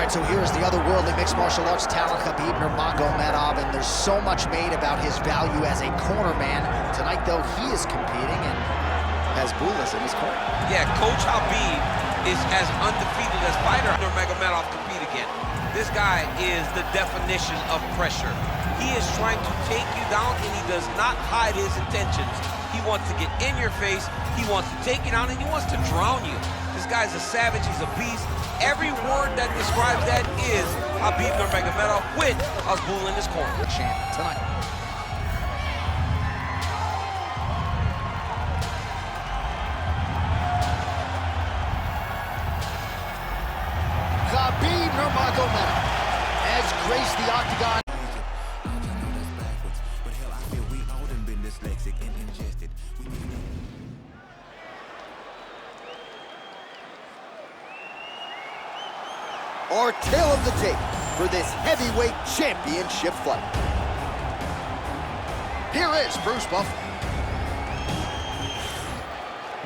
right, so here's the otherworldly mixed martial arts talent, Khabib Nurmagomedov, and there's so much made about his value as a corner man. Tonight, though, he is competing and has Bulas in his corner. Yeah, Coach Habib is as undefeated as fighter Nurmagomedov compete again. This guy is the definition of pressure. He is trying to take you down, and he does not hide his intentions. He wants to get in your face, he wants to take you down, and he wants to drown you. This guy's a savage, he's a beast. Every word that describes that is Khabib Nurmagomedov with Azbul in his corner. Champ tonight. Khabib Nurmagomedov has graced the octagon. Our tale of the tape for this heavyweight championship fight. Here is Bruce Buff.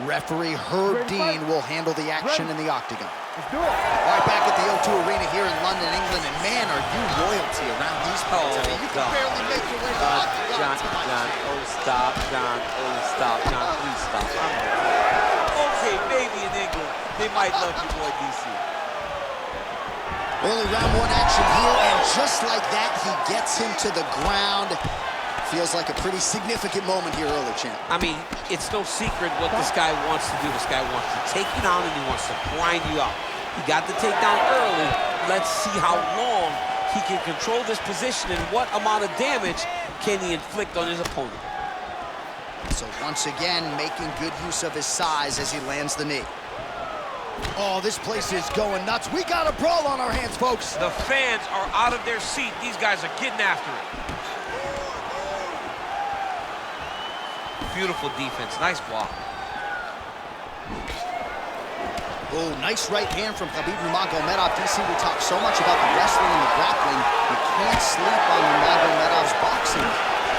Referee Herb Dean will handle the action in the octagon. Let's do it. All right, back at the O2 Arena here in London, England, and man, are you loyalty around these fights. I mean, you can barely make your way to the octagon. John, oh stop, John, oh stop, John, please stop. Okay, maybe in England, they might love your boy DC. Early round one action here, and just like that, he gets him to the ground. Feels like a pretty significant moment here early, champ. I mean, it's no secret what this guy wants to do. This guy wants to take you down, and he wants to grind you out. He got the takedown early. Let's see how long he can control this position and what amount of damage can he inflict on his opponent. So once again, making good use of his size as he lands the knee. Oh, this place is going nuts. We got a brawl on our hands, folks. The fans are out of their seat. These guys are getting after it. Beautiful defense, nice block. Oh, nice right hand from Khabib Nurmagomedov. DC, we talk so much about the wrestling and the grappling. You can't sleep on Nurmagomedov's boxing.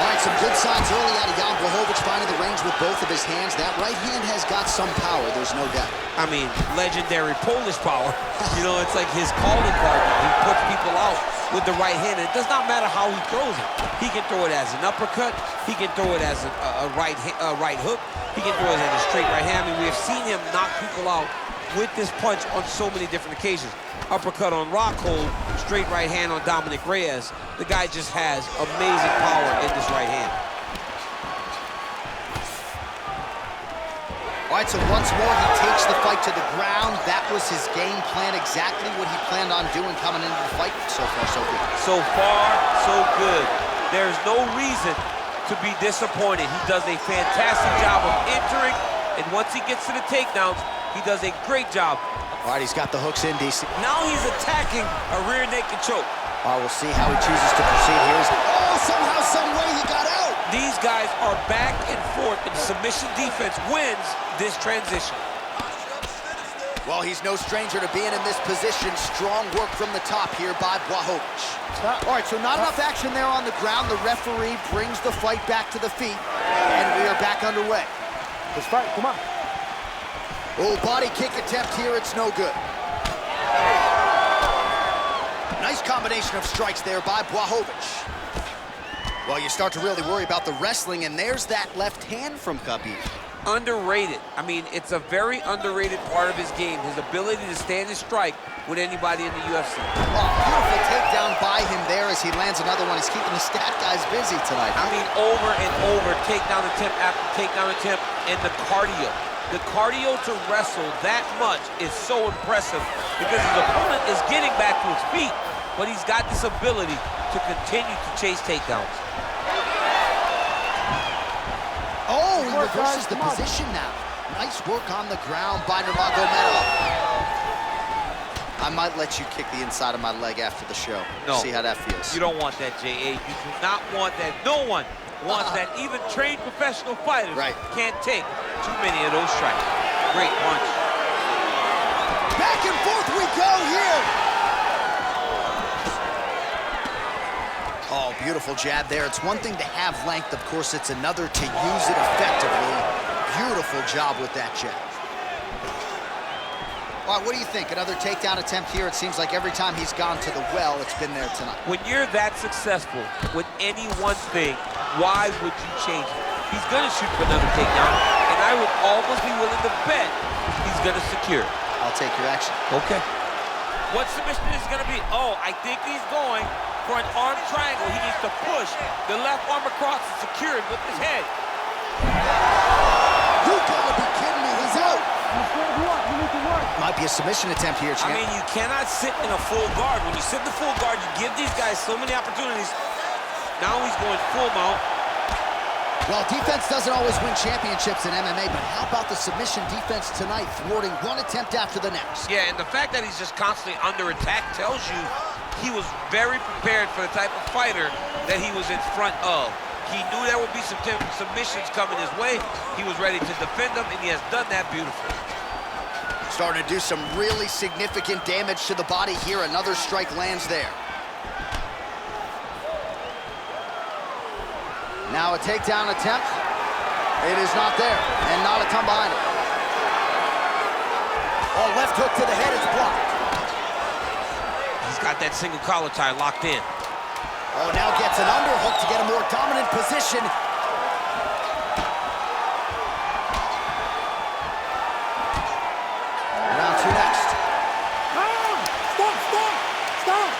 All right, some good signs early out of Jan Blachowicz, finding the range with both of his hands. That right hand has got some power, there's no doubt. I mean, legendary Polish power. You know, it's like his calling card. He puts people out with the right hand. It does not matter how he throws it. He can throw it as an uppercut. He can throw it as a right hook. He can throw it as a straight right hand. I mean, we have seen him knock people out with this punch on so many different occasions. Uppercut on Rockhold, straight right hand on Dominic Reyes. The guy just has amazing power in this right hand. All right, so once more, he takes the fight to the ground. That was his game plan, exactly what he planned on doing coming into the fight. So far, so good. So far, so good. There's no reason to be disappointed. He does a fantastic job of entering, and once he gets to the takedowns, he does a great job. All right, he's got the hooks in, DC. Now he's attacking a rear naked choke. All right, we'll see how he chooses to proceed here. Oh, somehow, some way he got out. These guys are back and forth, and submission defense wins this transition. Well, he's no stranger to being in this position. Strong work from the top here by Blachowicz. All right, so not enough action there on the ground. The referee brings the fight back to the feet, and we are back underway. Let's fight, come on. Oh, body kick attempt here, it's no good. Nice combination of strikes there by Blachowicz. Well, you start to really worry about the wrestling, and there's that left hand from Khabib. Underrated. I mean, it's a very underrated part of his game, his ability to stand and strike with anybody in the UFC. Oh, beautiful takedown by him there as he lands another one. He's keeping the stat guys busy tonight. I mean, over and over, takedown attempt after takedown attempt, and the cardio. The cardio to wrestle that much is so impressive because his opponent is getting back to his feet, but he's got this ability to continue to chase takedowns. Oh, he reverses the position now. Nice work on the ground by Nurmagomedov. I might let you kick the inside of my leg after the show. No. See how that feels. You don't want that, J.A. You do not want that. No one wants that. Even trained professional fighters can't take too many of those strikes. Great punch. Back and forth we go here. Oh, beautiful jab there. It's one thing to have length, of course, it's another to use it effectively. Beautiful job with that jab. All right, what do you think? Another takedown attempt here. It seems like every time he's gone to the well, it's been there tonight. When you're that successful with any one thing, why would you change it? He's going to shoot for another takedown, and I would almost be willing to bet he's going to secure it. I'll take your action. Okay. What submission is going to be? Oh, I think he's going for an arm triangle. He needs to push the left arm across and secure it with his head. You gotta be kidding me, he's out. Might be a submission attempt here, champ. I mean, you cannot sit in a full guard. When you sit in the full guard, you give these guys so many opportunities. Now he's going full mount. Well, defense doesn't always win championships in MMA, but how about the submission defense tonight, thwarting one attempt after the next? Yeah, and the fact that he's just constantly under attack tells you he was very prepared for the type of fighter that he was in front of. He knew there would be some submissions coming his way. He was ready to defend them, and he has done that beautifully. Starting to do some really significant damage to the body here. Another strike lands there. Now a takedown attempt. It is not there, and not a ton behind it. Oh, left hook to the head is blocked. He's got that single collar tie locked in. Oh, now gets an underhook to get a more dominant position. Round two next. Stop!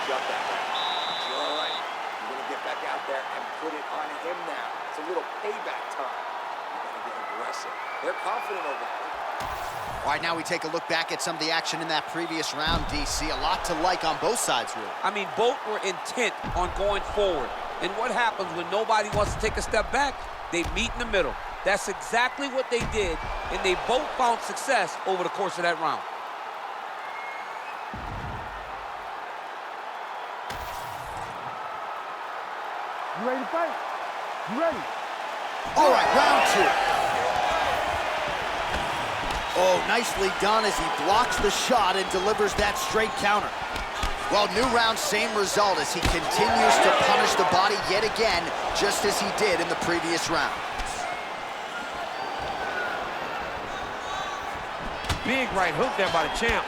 Jump that back. You're all right. You're going to get back out there and put it on him now. It's a little payback time. You're going to get aggressive. They're confident over there. All right, now we take a look back at some of the action in that previous round, DC. A lot to like on both sides, really. I mean, both were intent on going forward. And what happens when nobody wants to take a step back? They meet in the middle. That's exactly what they did, and they both found success over the course of that round. You ready to fight? You ready? All right, round two. Oh, nicely done as he blocks the shot and delivers that straight counter. Well, new round, same result as he continues to punish the body yet again, just as he did in the previous round. Big right hook there by the champ.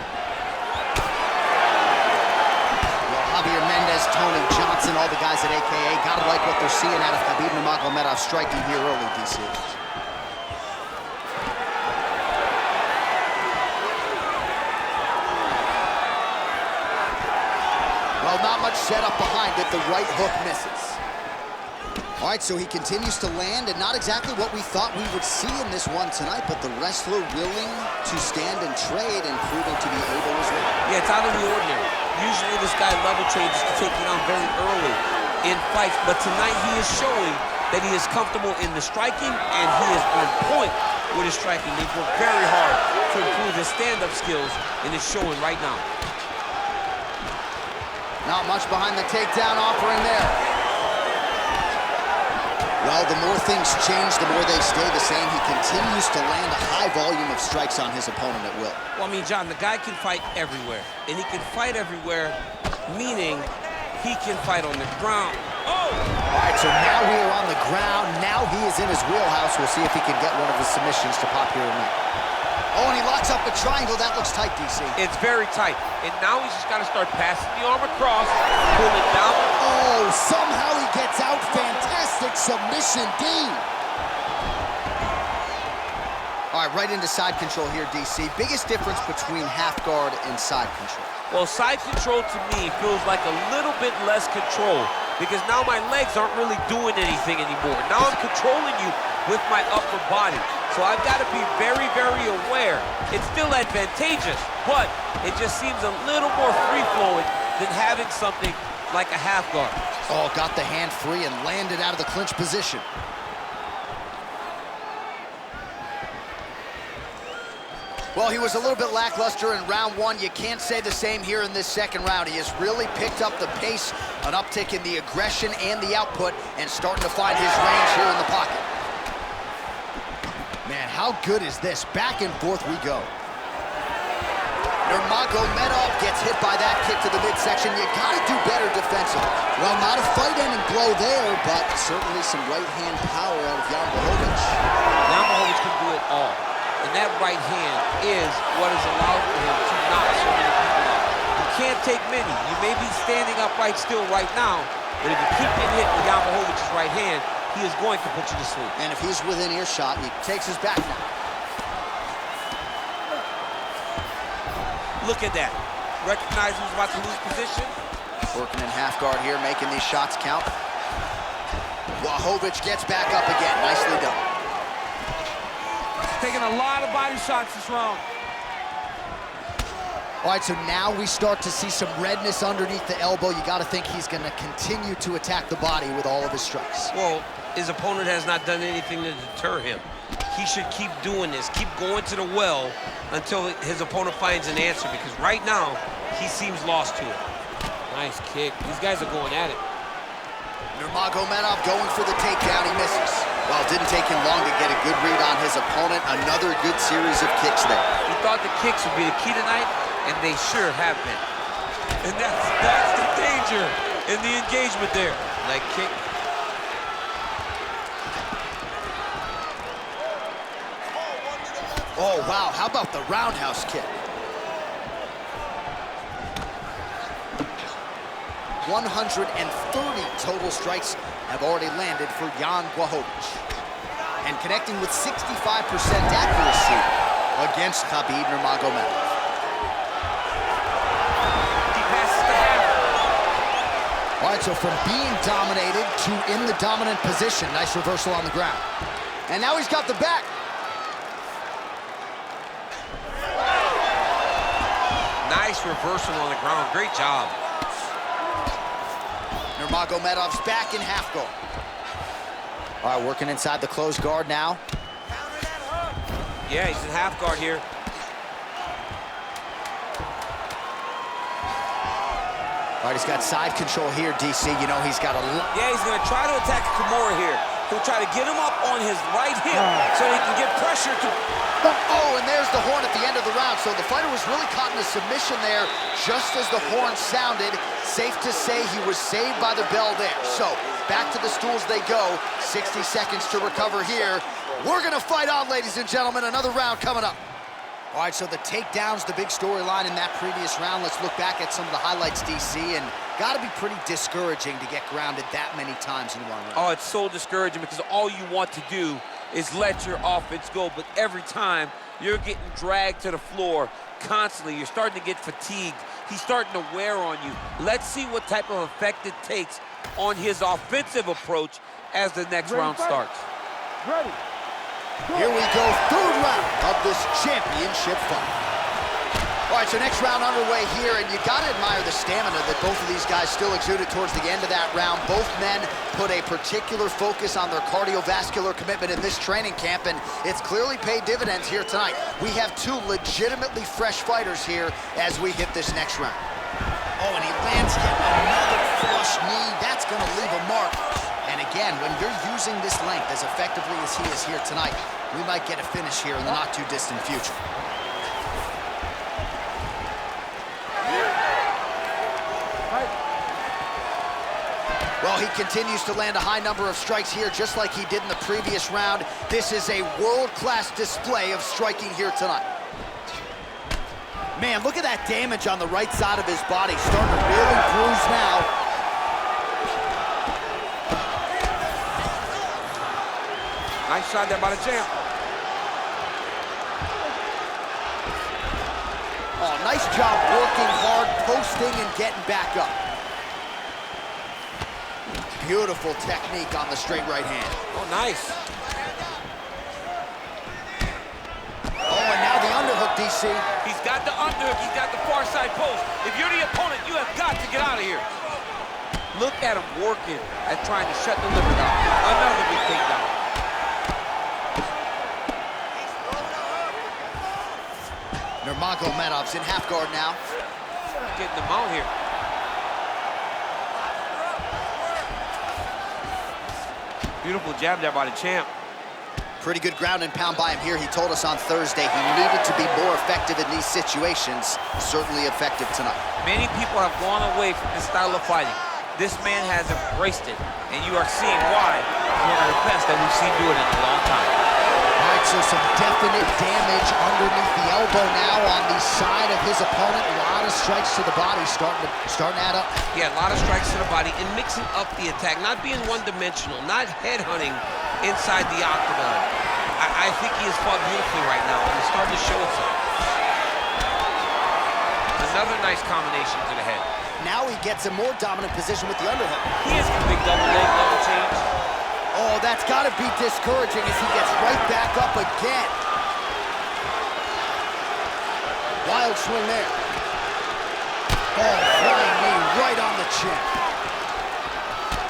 Well, Javier Mendez, Tony Johnson, all the guys at AKA, gotta like what they're seeing out of Khabib Nurmagomedov striking here early, DC. Well, not much setup behind it. The right hook misses. All right, so he continues to land, and not exactly what we thought we would see in this one tonight, but the wrestler willing to stand and trade and proving to be able as well. Yeah, it's out of the ordinary. Usually this guy level changes to take you down very early in fights, but tonight he is showing that he is comfortable in the striking, and he is on point with his striking. He's worked very hard to improve his stand-up skills, and it's showing right now. Not much behind the takedown offering there. Well, the more things change, the more they stay the same. He continues to land a high volume of strikes on his opponent at will. Well, I mean, John, the guy can fight everywhere. And he can fight everywhere, meaning he can fight on the ground. Oh! All right, so now we are on the ground. Now he is in his wheelhouse. We'll see if he can get one of his submissions to pop here tonight. Oh, and he locks up the triangle. That looks tight, DC. It's very tight. And now he's just got to start passing the arm across, pull it down. Oh, somehow he gets out. Fantastic submission, D. All right, right into side control here, DC. Biggest difference between half guard and side control? Well, side control to me feels like a little bit less control because now my legs aren't really doing anything anymore. Now I'm controlling you with my upper body. So I've got to be very, very aware. It's still advantageous, but it just seems a little more free-flowing than having something like a half guard. Oh, got the hand free and landed out of the clinch position. Well, he was a little bit lackluster in round one. You can't say the same here in this second round. He has really picked up the pace, an uptick in the aggression and the output, and starting to find his range here in the pocket. Man, how good is this? Back and forth we go. Nurmagomedov gets hit by that kick to the midsection. You gotta do better defensively. Well, not a fight-ending blow there, but certainly some right-hand power out of Jan Blachowicz. Jan Blachowicz can do it all. and that right hand is what has allowed for him to knock so many people out. You can't take many. You may be standing upright still right now, but if you keep getting hit with Jan Blachowicz' right hand, he is going to put you to sleep. And if he's within earshot, he takes his back now. Look at that. Recognize who's about to lose position. Working in half guard here, making these shots count. Blachowicz gets back up again. Nicely done. Taking a lot of body shots this round. All right, so now we start to see some redness underneath the elbow. You got to think he's going to continue to attack the body with all of his strikes. Well, his opponent has not done anything to deter him. He should keep doing this, keep going to the well until his opponent finds an answer, because right now, he seems lost to it. Nice kick. These guys are going at it. Nurmagomedov going for the takedown. He misses. Well, it didn't take him long to get a good read on his opponent. Another good series of kicks there. He thought the kicks would be the key tonight, and they sure have been. And that's the danger in the engagement there. Leg kick. Oh, wow. How about the roundhouse kick? 130 total strikes have already landed for Jan Blachowicz. And connecting with 65% accuracy against Khabib Nurmagomedov. He passes the half. All right, so from being dominated to in the dominant position. Nice reversal on the ground. And now he's got the back. Nice reversal on the ground. Great job. Nurmagomedov's back in half guard. All right, working inside the closed guard now. Yeah, he's in half guard here. All right, he's got side control here, DC. You know he's got a lot. Yeah, he's going to try to attack Kimura here. He'll try to get him up on his right hip so he can get pressure to... Oh, and there's the horn at the end of the round. So the fighter was really caught in a submission there just as the horn sounded. Safe to say he was saved by the bell there. So back to the stools they go. 60 seconds to recover here. We're going to fight on, ladies and gentlemen. Another round coming up. All right, so the takedown's the big storyline in that previous round. Let's look back at some of the highlights, DC, and got to be pretty discouraging to get grounded that many times in one round. Oh, it's so discouraging because all you want to do is let your offense go, but every time you're getting dragged to the floor constantly. You're starting to get fatigued. He's starting to wear on you. Let's see what type of effect it takes on his offensive approach as the next round starts. Ready. Here we go, third round of this championship fight. All right, so next round underway here, and you gotta admire the stamina that both of these guys still exuded towards the end of that round. Both men put a particular focus on their cardiovascular commitment in this training camp, and it's clearly paid dividends here tonight. We have two legitimately fresh fighters here as we hit this next round. Oh, and he lands yet another flush knee. That's gonna leave a mark. And again, when you're using this length as effectively as he is here tonight, we might get a finish here in the not-too-distant future. Well, he continues to land a high number of strikes here, just like he did in the previous round. This is a world-class display of striking here tonight. Man, look at that damage on the right side of his body. Starting to really bruise now. Nice shot there by the champ. Oh, nice job working hard, posting, and getting back up. Beautiful technique on the straight right hand. Oh, nice. Oh, and now the underhook, DC. He's got the underhook. He's got the far side post. If you're the opponent, you have got to get out of here. Look at him working at trying to shut the liver down. Another big takedown. Nurmagomedov's in half guard now. Getting them out here. Beautiful jab there by the champ. Pretty good ground and pound by him here. He told us on Thursday he needed to be more effective in these situations. Certainly effective tonight. Many people have gone away from this style of fighting. This man has embraced it, and you are seeing why he's one of the best that we've seen do it in a long time. All right, right, so some definite damage underneath the elbow now on the side of his opponent. A lot of strikes to the body starting to add up. Yeah, a lot of strikes to the body and mixing up the attack, not being one-dimensional, not headhunting inside the octagon. I think he has fought beautifully right now, and it's starting to show itself. Another nice combination to the head. Now he gets a more dominant position with the underhook. He has a big double leg level change. Oh, that's got to be discouraging as he gets right back up again. Wild swing there. Oh, flying knee right on the chin.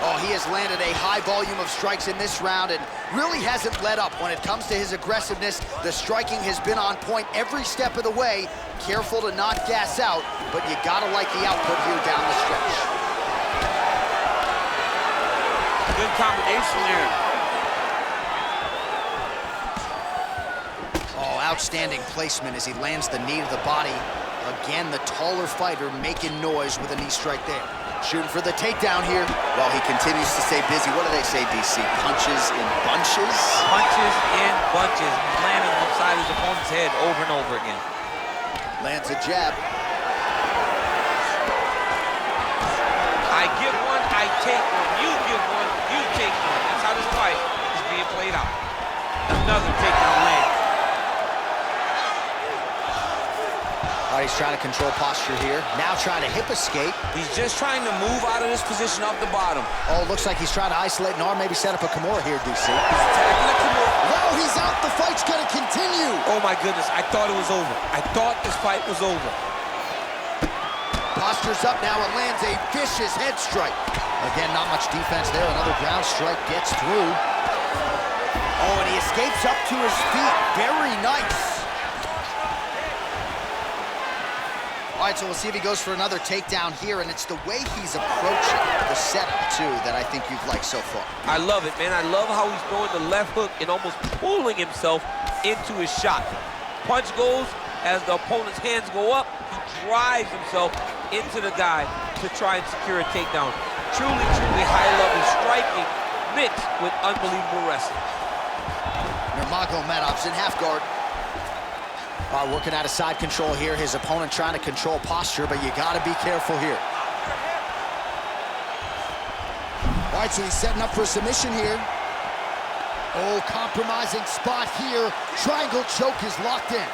Oh, he has landed a high volume of strikes in this round and really hasn't let up when it comes to his aggressiveness. The striking has been on point every step of the way. Careful to not gas out, but you gotta like the output here down the stretch. Good combination there. Oh, outstanding placement as he lands the knee to the body. Again, the taller fighter making noise with a knee strike there. Shooting for the takedown here. Well, he continues to stay busy. What do they say, DC? Punches in bunches? Punches in bunches. Landing upside his opponent's head over and over again. Lands a jab. I give one, I take one. You give one, you take one. That's how this fight is being played out. Another takedown land. All right, he's trying to control posture here. Now trying to hip escape. He's just trying to move out of this position off the bottom. Oh, looks like he's trying to isolate an arm, maybe set up a Kimura here, DC. He's attacking the Kimura. Oh, he's out. The fight's gonna continue. Oh my goodness, I thought it was over. I thought this fight was over. Posture's up now and lands a vicious head strike. Again, not much defense there. Another ground strike gets through. Oh, and he escapes up to his feet. Very nice. All right, so we'll see if he goes for another takedown here, and it's the way he's approaching the setup, too, that I think you've liked so far. I love it, man. I love how he's throwing the left hook and almost pulling himself into his shot. Punch goes, as the opponent's hands go up, he drives himself into the guy to try and secure a takedown. Truly, truly high-level striking mixed with unbelievable wrestling. Nurmagomedov's in half guard. Working out of side control here. His opponent trying to control posture, but you got to be careful here. All right, so he's setting up for a submission here. Oh, compromising spot here. Triangle choke is locked in.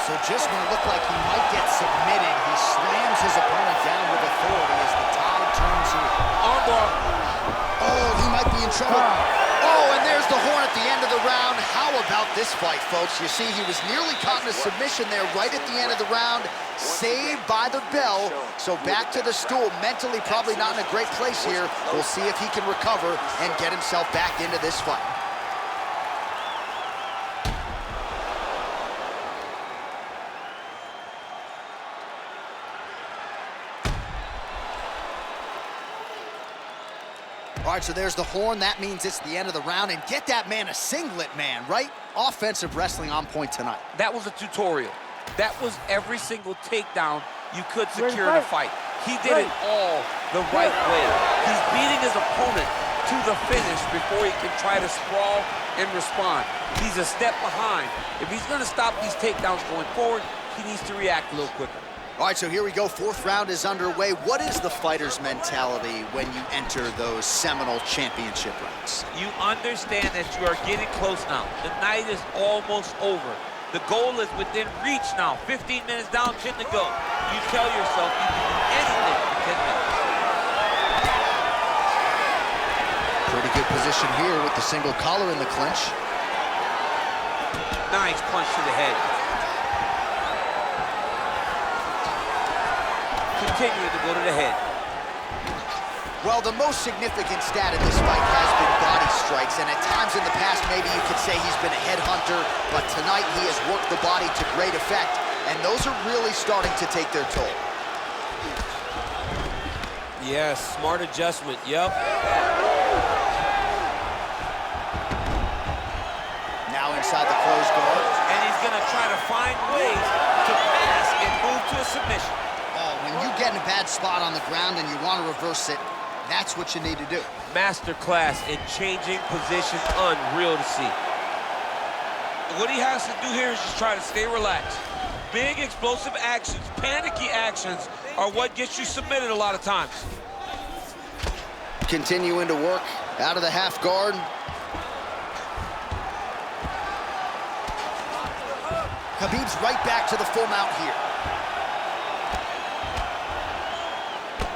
So just when it looked like he might get submitted, he slams his opponent down with authority as the tide turns here. Armbar. Oh, he might be in trouble. Oh, and there's the horn at the end of the round. How about this fight, folks? You see, he was nearly caught in a submission there right at the end of the round. Saved by the bell. So back to the stool. Mentally probably not in a great place here. We'll see if he can recover and get himself back into this fight. All right, so there's the horn. That means it's the end of the round. And get that man a singlet, man, right? Offensive wrestling on point tonight. That was a tutorial. That was every single takedown you could secure in a fight. He did it all the right way. He's beating his opponent to the finish before he can try to sprawl and respond. He's a step behind. If he's going to stop these takedowns going forward, he needs to react a little quicker. All right, so here we go. Fourth round is underway. What is the fighter's mentality when you enter those seminal championship rounds? You understand that you are getting close now. The night is almost over. The goal is within reach now. 15 minutes down, 10 to go. You tell yourself you can do anything for 10 minutes. Pretty good position here with the single collar in the clinch. Nice punch to the head. Continuing to go to the head. Well, the most significant stat in this fight has been body strikes, and at times in the past, maybe you could say he's been a headhunter, but tonight he has worked the body to great effect, and those are really starting to take their toll. Yes, smart adjustment, yep. Now inside the closed guard. And he's gonna try to find ways to pass and move to a submission. Oh, when you get in a bad spot on the ground and you want to reverse it, that's what you need to do. Masterclass in changing position, unreal to see. What he has to do here is just try to stay relaxed. Big explosive actions, panicky actions are what gets you submitted a lot of times. Continuing to work out of the half guard. Khabib's right back to the full mount here.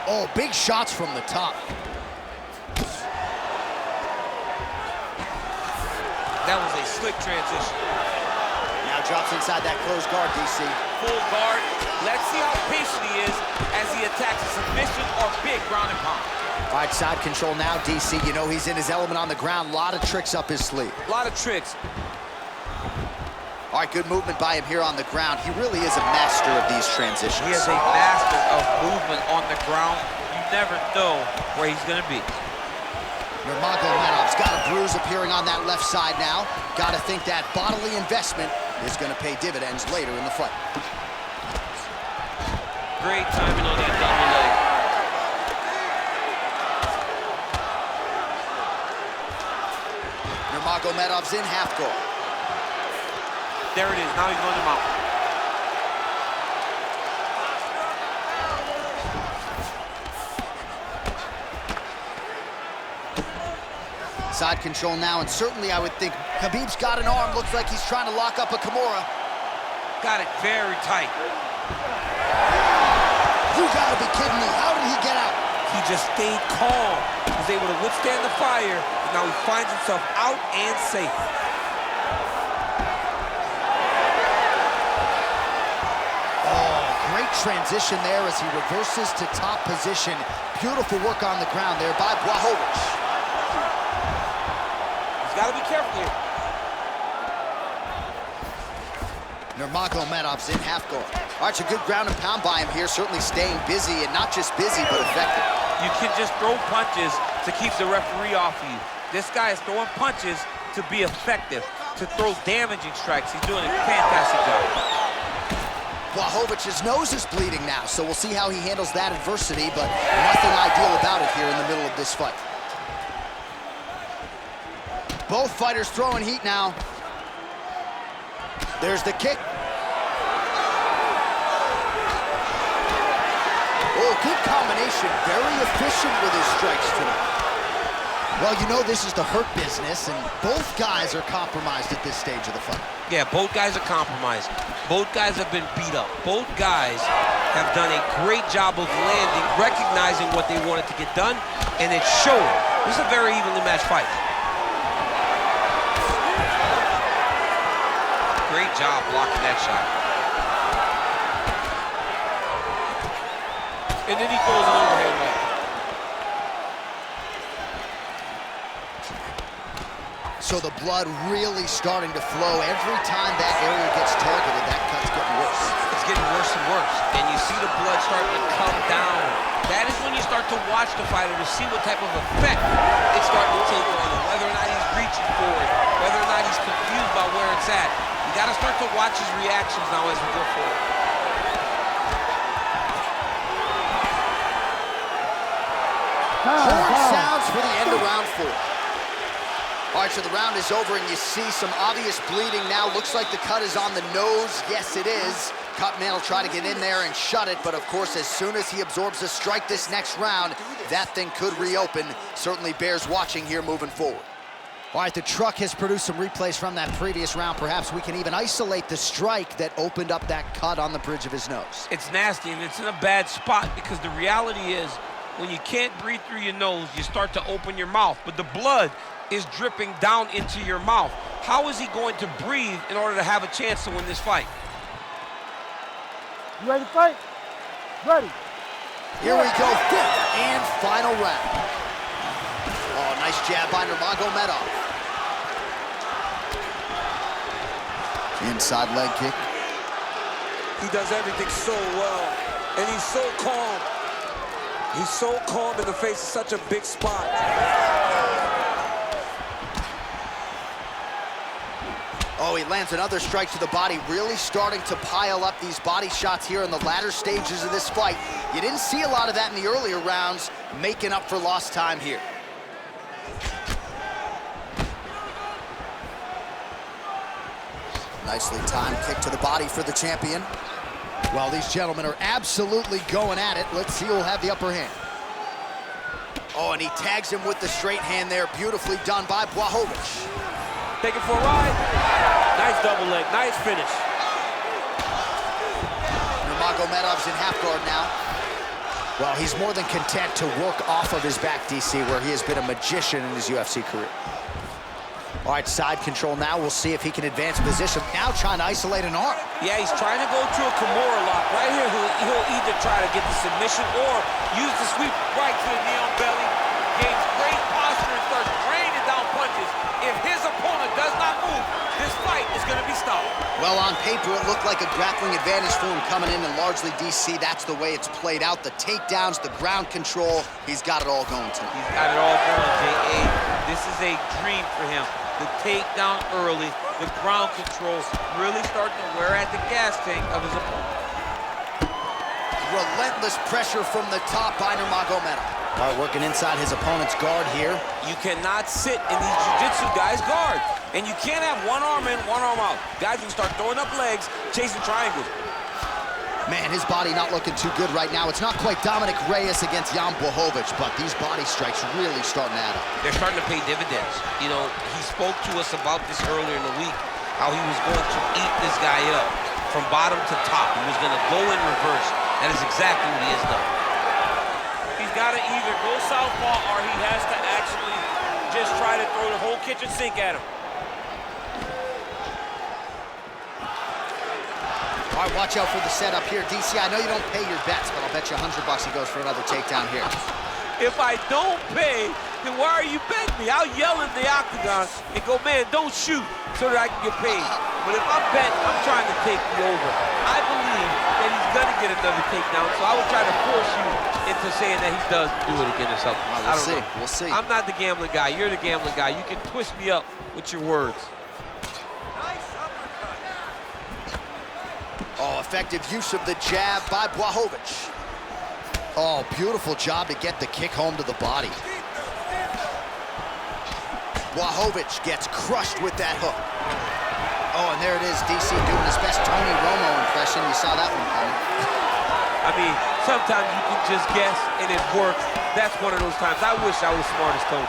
Oh, big shots from the top. That was a slick transition. Now drops inside that closed guard, DC. Full guard. Let's see how patient he is as he attacks a submission or big ground and pound. All right, side control now, DC. You know he's in his element on the ground. A lot of tricks up his sleeve. A lot of tricks. All right, good movement by him here on the ground. He really is a master of these transitions. He is a master of movement on the ground. You never know where he's going to be. Nurmagomedov's got a bruise appearing on that left side now. Got to think that bodily investment is going to pay dividends later in the fight. Great timing on that double leg. Nurmagomedov's in half guard. There it is. Now he's going to mount. Side control now, and certainly I would think Khabib's got an arm. Looks like he's trying to lock up a Kimura. Got it very tight. You gotta be kidding me. How did he get out? He just stayed calm. He was able to withstand the fire, and now he finds himself out and safe. Oh, great transition there as he reverses to top position. Beautiful work on the ground there by Blachowicz. Got to be careful here. Nurmagomedov's in half guard. All right, it's a good ground and pound by him here, certainly staying busy, and not just busy, but effective. You can just throw punches to keep the referee off of you. This guy is throwing punches to be effective, to throw damaging strikes. He's doing a fantastic job. Blachowicz's nose is bleeding now, so we'll see how he handles that adversity, but nothing ideal about it here in the middle of this fight. Both fighters throwing heat now. There's the kick. Oh, good combination. Very efficient with his strikes tonight. Well, you know this is the hurt business, and both guys are compromised at this stage of the fight. Yeah, both guys are compromised. Both guys have been beat up. Both guys have done a great job of landing, recognizing what they wanted to get done, and it showed. This is a very evenly matched fight. Great job blocking that shot. And then he throws an overhand right. So the blood really starting to flow. Every time that area gets targeted, that cut's getting worse. It's getting worse and worse. And you see the blood starting to come down. That is when you start to watch the fighter to see what type of effect it's starting to take on him. Whether or not he's reaching for it, whether or not he's confused by where it's at. You got to start to watch his reactions now as we go forward. Horn sounds for the end of round 4. All right, so the round is over, and you see some obvious bleeding now. Looks like the cut is on the nose. Yes, it is. Cutman will try to get in there and shut it, but of course, as soon as he absorbs a strike this next round, that thing could reopen. Certainly bears watching here moving forward. All right, the truck has produced some replays from that previous round. Perhaps we can even isolate the strike that opened up that cut on the bridge of his nose. It's nasty, and it's in a bad spot because the reality is when you can't breathe through your nose, you start to open your mouth, but the blood is dripping down into your mouth. How is he going to breathe in order to have a chance to win this fight? You ready to fight? Ready. Here we go, 5th and final round. Oh, nice jab by Nurmagomedov. Inside leg kick. He does everything so well, and he's so calm. He's so calm in the face of such a big spot. Oh, Oh, he lands another strike to the body, really starting to pile up these body shots here in the latter stages of this fight. You didn't see a lot of that in the earlier rounds, making up for lost time here. Nicely timed kick to the body for the champion. Well, these gentlemen are absolutely going at it. Let's see who'll have the upper hand. Oh, and he tags him with the straight hand there. Beautifully done by Blachowicz. Taking for a ride. Nice double leg, nice finish. Nurmagomedov's in half guard now. Well, he's more than content to work off of his back, DC, where he has been a magician in his UFC career. All right, side control now. We'll see if he can advance position. Now trying to isolate an arm. Yeah, he's trying to go to a Kimura lock. Right here, he'll either try to get the submission or use the sweep right to the knee on belly. Gains great posture and starts raining down punches. If his opponent does not move, this fight is going to be stopped. Well, on paper, it looked like a grappling advantage for him coming in, and largely, DC, that's the way it's played out. The takedowns, the ground control, he's got it all going tonight. He's got it all going, J.A. This is a dream for him. The takedown early, the ground control, really starting to wear at the gas tank of his opponent. Relentless pressure from the top by Nurmagomedov. All right, working inside his opponent's guard here. You cannot sit in these jiu-jitsu guys' guard. And you can't have one arm in, one arm out. Guys can start throwing up legs, chasing triangles. Man, his body not looking too good right now. It's not quite Dominic Reyes against Jan Blachowicz, but these body strikes really starting to add up. They're starting to pay dividends. You know, he spoke to us about this earlier in the week, how he was going to eat this guy up from bottom to top. He was going to go in reverse. That is exactly what he has done. He's got to either go southpaw or he has to actually just try to throw the whole kitchen sink at him. All right, watch out for the setup here. DC, I know you don't pay your bets, but I'll bet you $100 he goes for another takedown here. If I don't pay, then why are you betting me? I'll yell in the octagon and go, man, don't shoot, so that I can get paid. But if I'm betting, I'm trying to take you over. I believe that he's gonna get another takedown, so I would try to force you into saying that he does do it again or something. Well, we'll see. We'll see. I'm not the gambling guy. You're the gambling guy. You can twist me up with your words. Oh, effective use of the jab by Blachowicz. Oh, beautiful job to get the kick home to the body. Blachowicz gets crushed with that hook. Oh, and there it is, DC doing his best Tony Romo impression. You saw that one coming. I mean, sometimes you can just guess and it works. That's one of those times. I wish I was smart as Tony.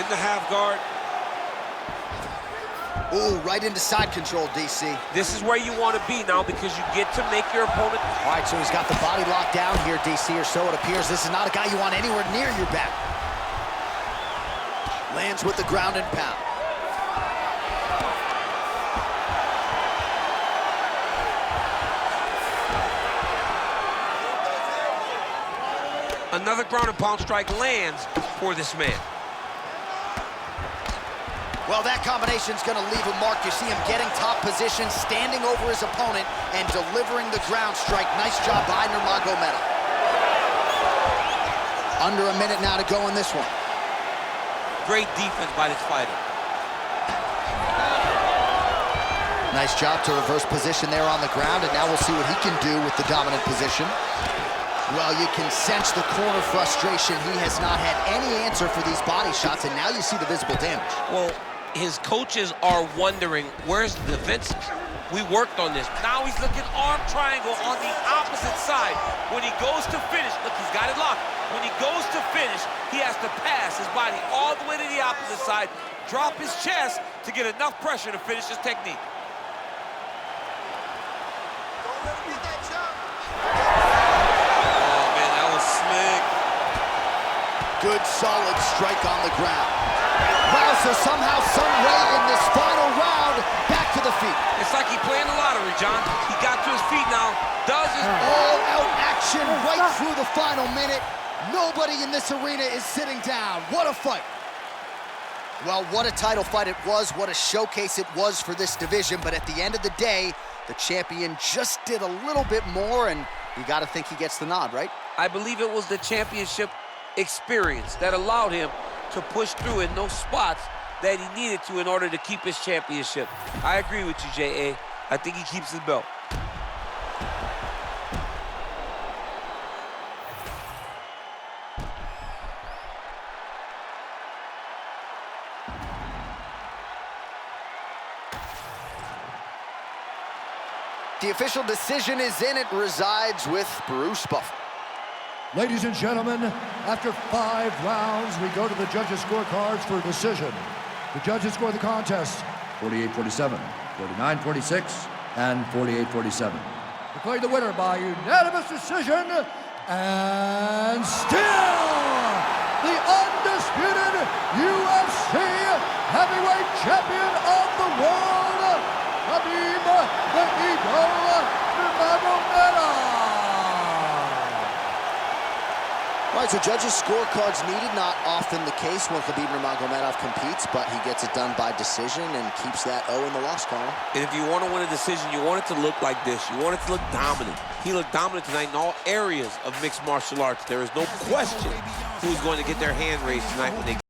In the half guard. Ooh, right into side control, DC. This is where you want to be now because you get to make your opponent. All right, so he's got the body locked down here, DC, or so it appears. This is not a guy you want anywhere near your back. Lands with the ground and pound. Another ground and pound strike lands for this man. Well, that combination's gonna leave a mark. You see him getting top position, standing over his opponent, and delivering the ground strike. Nice job by Nurmagomedov. Under a minute now to go in this one. Great defense by this fighter. Nice job to reverse position there on the ground, and now we'll see what he can do with the dominant position. Well, you can sense the corner frustration. He has not had any answer for these body shots, and now you see the visible damage. Well, his coaches are wondering, where's the defenses? We worked on this. Now he's looking arm triangle on the opposite side. When he goes to finish, look, he's got it locked. When he goes to finish, he has to pass his body all the way to the opposite side, drop his chest to get enough pressure to finish his technique. Oh, man, that was slick. Good, solid strike on the ground. Wow, so somehow, some way in this final round, back to the feet. It's like he's playing the lottery, John. He got to his feet now, does his... All-out action right through the final minute. Nobody in this arena is sitting down. What a fight. Well, what a title fight it was. What a showcase it was for this division. But at the end of the day, the champion just did a little bit more, and you got to think he gets the nod, right? I believe it was the championship experience that allowed him to push through in those spots that he needed to in order to keep his championship. I agree with you, J.A. I think he keeps his belt. The official decision is in. It resides with Bruce Buffer. Ladies and gentlemen, after 5 rounds, we go to the judges' scorecards for a decision. The judges score the contest 48-47, 49-46, and 48-47. Declared the winner by unanimous decision, and still the undisputed UFC heavyweight champion of the world, Khabib Nurmagomedov. All right, so judges' scorecards needed, not often the case when Khabib Nurmagomedov competes, but he gets it done by decision and keeps that O in the loss column. And if you want to win a decision, you want it to look like this. You want it to look dominant. He looked dominant tonight in all areas of mixed martial arts. There is no question who's going to get their hand raised tonight when they